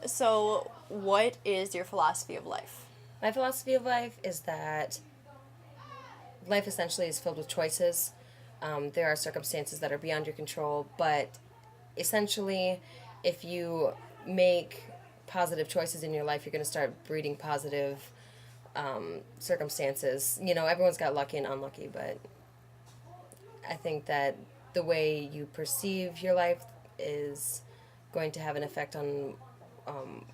So what is your philosophy of life? My philosophy of life is that life essentially is filled with choices. There are circumstances that are beyond your control, but essentially, if you make positive choices in your life, you're going to start breeding positive circumstances. You know, everyone's got lucky and unlucky, but I think that the way you perceive your life is going to have an effect on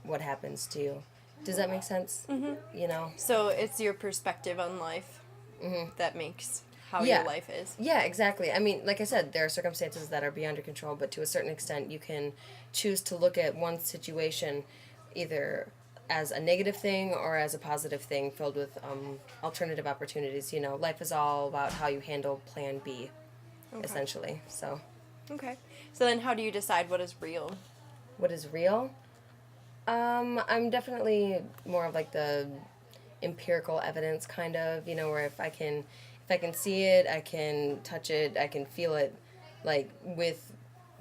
what happens to you. Does that make sense? Mm-hmm. You know? So it's your perspective on life that makes how your Yeah. life is. Yeah, exactly. I mean, like I said, there are circumstances that are beyond your control, but to a certain extent, you can choose to look at one situation either as a negative thing or as a positive thing filled with alternative opportunities. You know, life is all about how you handle plan B, Okay. essentially. So, Okay. So then how do you decide what is real? what is real? I'm definitely more of like the empirical evidence kind of, you know, where if I can see it, I can touch it, I can feel it like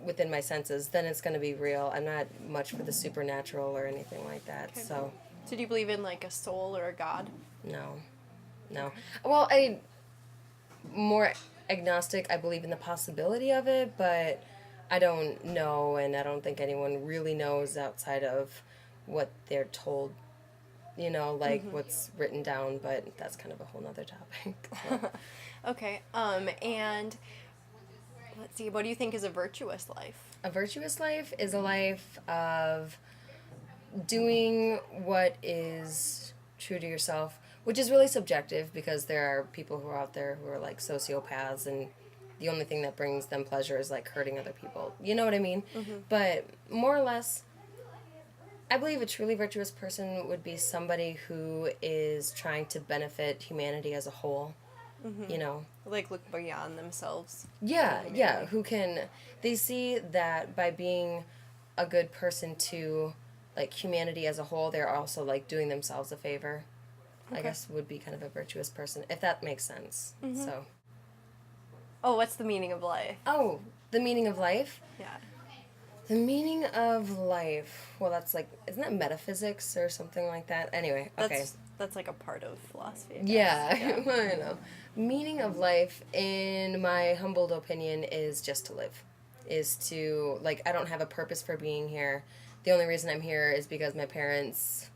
within my senses, then it's going to be real. I'm not much for the supernatural or anything like that. Okay. So, So do you believe in like a soul or a god? no. No. Well, I more agnostic. I believe in the possibility of it, but I don't know, and I don't think anyone really knows outside of what they're told, you know, like what's written down, but that's kind of a whole nother topic. So. Okay. And let's see, what do you think is a virtuous life? A virtuous life is a life of doing what is true to yourself, which is really subjective because there are people who are out there who are like sociopaths and the only thing that brings them pleasure is like hurting other people. You know what I mean? But more or less, I believe a truly virtuous person would be somebody who is trying to benefit humanity as a whole. You know? Like look beyond themselves. Yeah, yeah. They see that by being a good person to, like, humanity as a whole, they're also, like, doing themselves a favor. I Okay. guess would be kind of a virtuous person, if that makes sense. So. Oh, what's the meaning of life? Oh, the meaning of life? Yeah. The meaning of life. Well, that's like, isn't that metaphysics or something like that? Anyway, okay. That's like a part of philosophy, I guess. Yeah, well, I know. Meaning of life, in my humbled opinion, is just to live. Is to, like, I don't have a purpose for being here. The only reason I'm here is because my parents,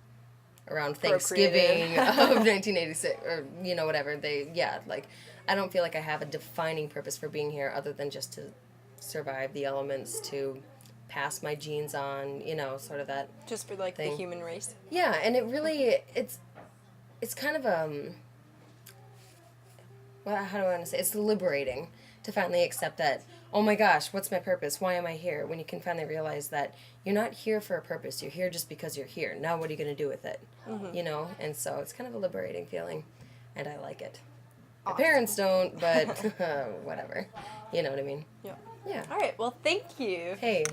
around Thanksgiving of 1986, or, you know, whatever, I don't feel like I have a defining purpose for being here other than just to survive the elements, to pass my genes on, you know, sort of that Just for like thing. the human race. Yeah, and it really, it's kind of well, how do I want to say? It's liberating to finally accept that, oh my gosh, what's my purpose? Why am I here? When you can finally realize that you're not here for a purpose. You're here just because you're here. Now what are you going to do with it? You know? And so it's kind of a liberating feeling, and I like it. My parents don't, but whatever. You know what I mean? Yeah. Yeah. All right. Well, thank you. Hey.